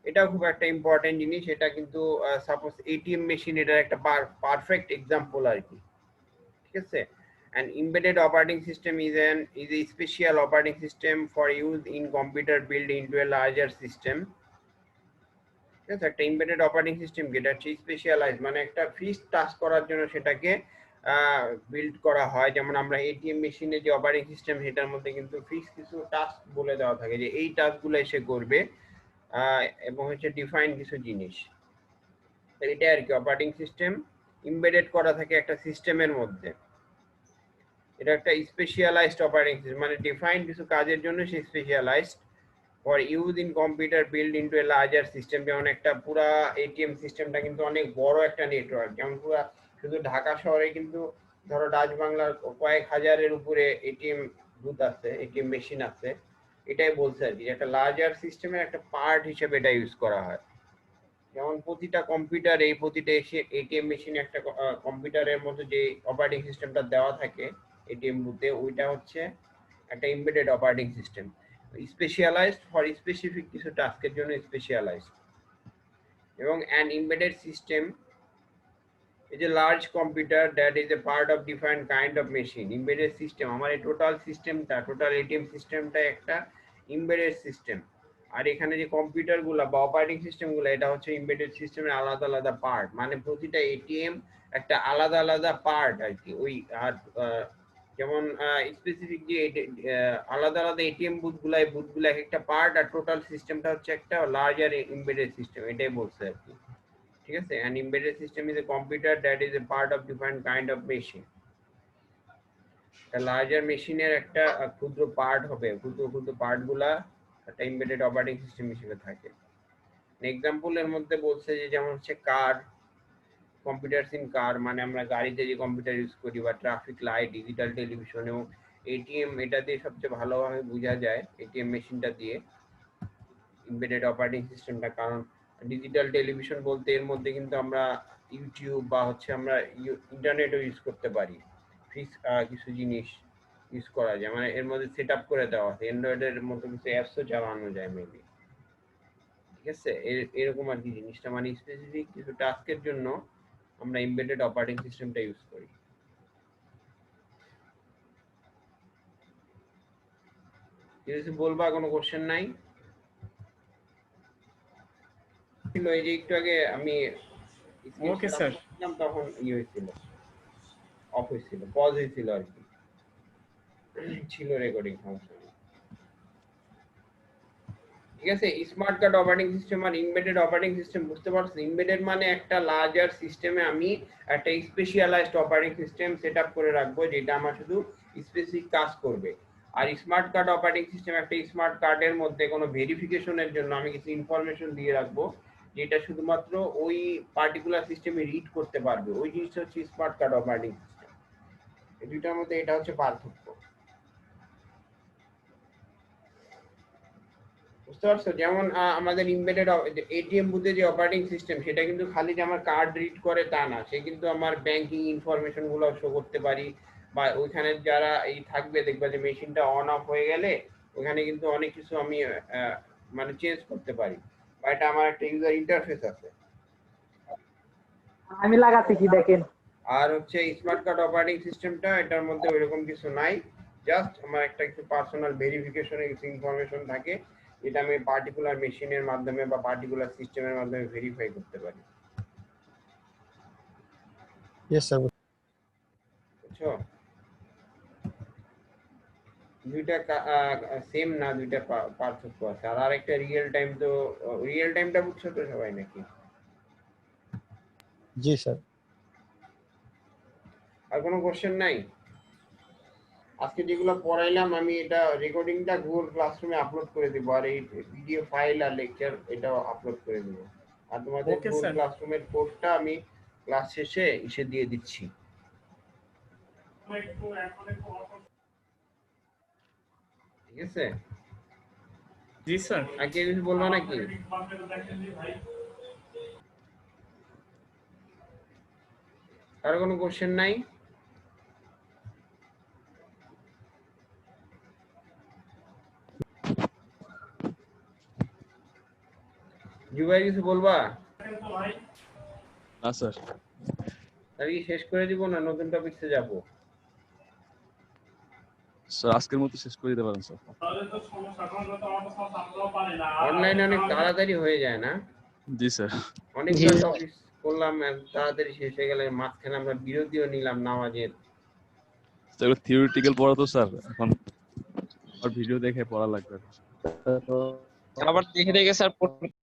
এটাও খুব একটা ইম্পর্টেন্ট জিনিস। এটা কিন্তু সাপোজ এটিএম মেশিন, এটার একটা পারফেক্ট এক্সাম্পল আর কি। ঠিক আছে, an embedded operating system is a special operating system for use in computer built into a larger system. ঠিক আছে, একটা এমবেডেড অপারেটিং সিস্টেম যেটা হচ্ছে স্পেশালাইজ, মানে একটা ফিক্সড টাস্ক করার জন্য সেটাকে বিল্ড করা হয়। যেমন আমরা এটিএম মেশিনে যে অপারেটিং সিস্টেম সেটার মধ্যে কিন্তু ফিক্স কিছু টাস্ক বলে দেওয়া থাকে যে এই টাস্কগুলো এসে করবে। এবং হচ্ছে ডিফাইন কিছু জিনিস। তো এটা আর কি অপারেটিং সিস্টেম এমবেডেড করা থাকে একটা সিস্টেমের মধ্যে। এটা একটা স্পেশালাইজড অপারেটিং সিস্টেম, মানে ডিফাইন কিছু কাজের জন্য সে specialized for use in computer build into a larger system. যেমন একটা পুরা এটিএম সিস্টেমটা কিন্তু অনেক বড় একটা নেটওয়ার্ক, যেমন পুরা শুধু ঢাকা শহরে কিন্তু ধরো ডাচবাংলার কয়েক হাজারের উপরে এটিএম বুথ আছে, এটিএম মেশিন আছে। এটাই বলছে আর কি, একটা লার্জার সিস্টেমের একটা পার্ট হিসেবে এটা ইউজ করা হয়। যেমন প্রতিটা কম্পিউটার, এই প্রতিটা এটিএম মেশিনে একটা কম্পিউটারের মধ্যে যে অপারেটিং সিস্টেমটা দেওয়া থাকে এটিএম বুথে, ওইটা হচ্ছে একটা embedded operating system, specialised for specific কিছু টাস্কের জন্য স্পেশালাইজড। এবং an embedded system is a large computer that is a part of different kind of machine. Embedded system আমার এই টোটাল সিস্টেমটা, টোটাল এটিএম সিস্টেমটা একটা এমবেডেড সিস্টেম। আর এখানে যে কম্পিউটার গুলা বা অপারেটিং সিস্টেম গুলা, এটা হচ্ছে এমবেডেড সিস্টেমের আলাদা আলাদা পার্ট, মানে প্রতিটা এটিএম একটা আলাদা আলাদা পার্ট আর কি। ওই আর যেমন স্পেসিফিক যে আলাদা আলাদা এটিএম বুথ গুলা, এই বুথ গুলা একটা পার্ট, আর টোটাল সিস্টেমটা হচ্ছে একটা লার্জার এমবেডেড সিস্টেম, এটাই বলছে আর কি। ঠিক আছে, an embedded system is a computer that is a part of different kind of machine. একটা লার্জার মেশিনের একটা ক্ষুদ্র পার্ট হবে, ক্ষুদ্র ক্ষুদ্র পার্ট গুলা একটা এমবেডেড অপারেটিং সিস্টেম হিসেবে থাকে। এক্সাম্পল এর মধ্যে বলছে যে যেমন হচ্ছে কার, কম্পিউটারস ইন কার, মানে আমরা গাড়িতে যে কম্পিউটার ইউজ করি, বা ট্রাফিক লাইট, ডিজিটাল টেলিভিশন এবং এটিএম, এটা দিয়ে সবচেয়ে ভালোভাবে বোঝা যায় এটিএম মেশিনটা দিয়ে এমবেডেড অপারেটিং সিস্টেমটা। কারণ ডিজিটাল টেলিভিশন বলতে এর মধ্যে কিন্তু আমরা ইউটিউব বা হচ্ছে আমরা ইন্টারনেটও ইউজ করতে পারি, কিছু জিনিস ইউজ করা যায়, মানে এর মধ্যে সেট আপ করে দেওয়া আছে, অ্যান্ড্রয়েডের মতো কিছু অ্যাপসও চালানো যায় মেবি। ঠিক আছে, এরকম আর কি জিনিসটা, মানে স্পেসিফিক কিছু টাস্কের জন্য আমরা এমবেডেড অপারেটিং সিস্টেমটা ইউজ করি। কিছু বলবা? কোনো কোশ্চেন নাই? ছিল এই যে একটু আগে আমি ওকে স্যার। তখন হয়েছিল, অফ হয়েছিল, পজ হয়েছিল আর কি, ছিল রেকর্ডিং ফাংশন। ঠিক আছে, স্মার্ট কার্ড অপারেটিং সিস্টেম আর এমবেডেড অপারেটিং সিস্টেম বুঝতে পারছো? এমবেডেড মানে একটা লার্জার সিস্টেমে আমি একটা স্পেশালাইজড অপারেটিং সিস্টেম সেটআপ করে রাখবো, যেটা আমার শুধু স্পেসিফিক কাজ করবে। আর স্মার্ট কার্ড অপারেটিং সিস্টেম একটা স্মার্ট কার্ডের মধ্যে কোনো ভেরিফিকেশনের জন্য আমি কিছু ইনফরমেশন দিয়ে রাখবো, যেটা শুধুমাত্র ওই পার্টিকুলার সিস্টেমে রিড করতে পারবে। ওই জিনিসটা হচ্ছে স্মার্ট কার্ড অপারেটিং সিস্টেম। এই দুইটার মধ্যে এটা হচ্ছে পার্থক্য। বুঝতে পারছো? যেমন আমাদের এমবেডেড এটিএম বুথে যে অপারেটিং সিস্টেম, সেটা কিন্তু খালি যে আমার কার্ড রিড করে তা না, সে কিন্তু আমার ব্যাংকিং ইনফরমেশন গুলো শো করতে পারি, বা ওইখানে যারা এই থাকবে দেখবা যে মেশিনটা অন অফ হয়ে গেলে ওখানে কিন্তু অনেক কিছু আমি মানে চেঞ্জ করতে পারি, বা এটা আমার একটা ইউজার ইন্টারফেস আছে। আমি লাগাচ্ছি কি দেখেন। আর হচ্ছে স্মার্ট কার্ড অপারেটিং সিস্টেমটা, এটার মধ্যে ওইরকম কিছু নাই, জাস্ট আমার একটা কিছু পার্সোনাল ভেরিফিকেশনের কিছু ইনফরমেশন থাকে, যেটা আমি পার্টিকুলার মেশিনের মাধ্যমে বা পার্টিকুলার সিস্টেমের মাধ্যমে ভেরিফাই করতে পারি। Yes, sir. বুঝছো? দুইটা সেম না, দুইটা পার্থক্য আছে। আর আরেকটা রিয়েল টাইম, তো রিয়েল টাইমটা বুঝছো তো সবাই নাকি? जी सर। আর কোনো কোশ্চেন নাই? আজকে যেগুলো পড়াইলাম আমি, এটা রেকর্ডিংটা গুগল ক্লাসরুমে আপলোড করে দিব, আর এই পিডিএফ ফাইল আর লেকচার এটাও আপলোড করে দিব। আর তোমাদের Okay, গুগল sir. ক্লাসরুমের কোডটা আমি ক্লাস শেষে এসে দিয়ে দিচ্ছি। ঠিক আছে, জি স্যার। আর কেউ কিছু বলবো নাকি? আর কোনো কোশ্চেন নাই? জুবাই কিছু বলবা? না স্যার। তাহলে কি শেষ করে দিব না নতুন টপিকসে যাব? স্যার আজকের মতো শেষ করে দিতে পারেন স্যার। অনলাইনে অনেক তাড়াতাড়ি হয়ে যায় না? জি স্যার। অনেকগুলো টপিক করলাম, তাড়াতাড়ি শেষ হয়ে গেলে মাঝখানে আমরা বিরতিও নিলাম নামাজের। স্যার থিওরিটিক্যাল পড়া তো স্যার, এখন আর ভিডিও দেখে পড়া লাগবে। আবার দেখে দেখে স্যার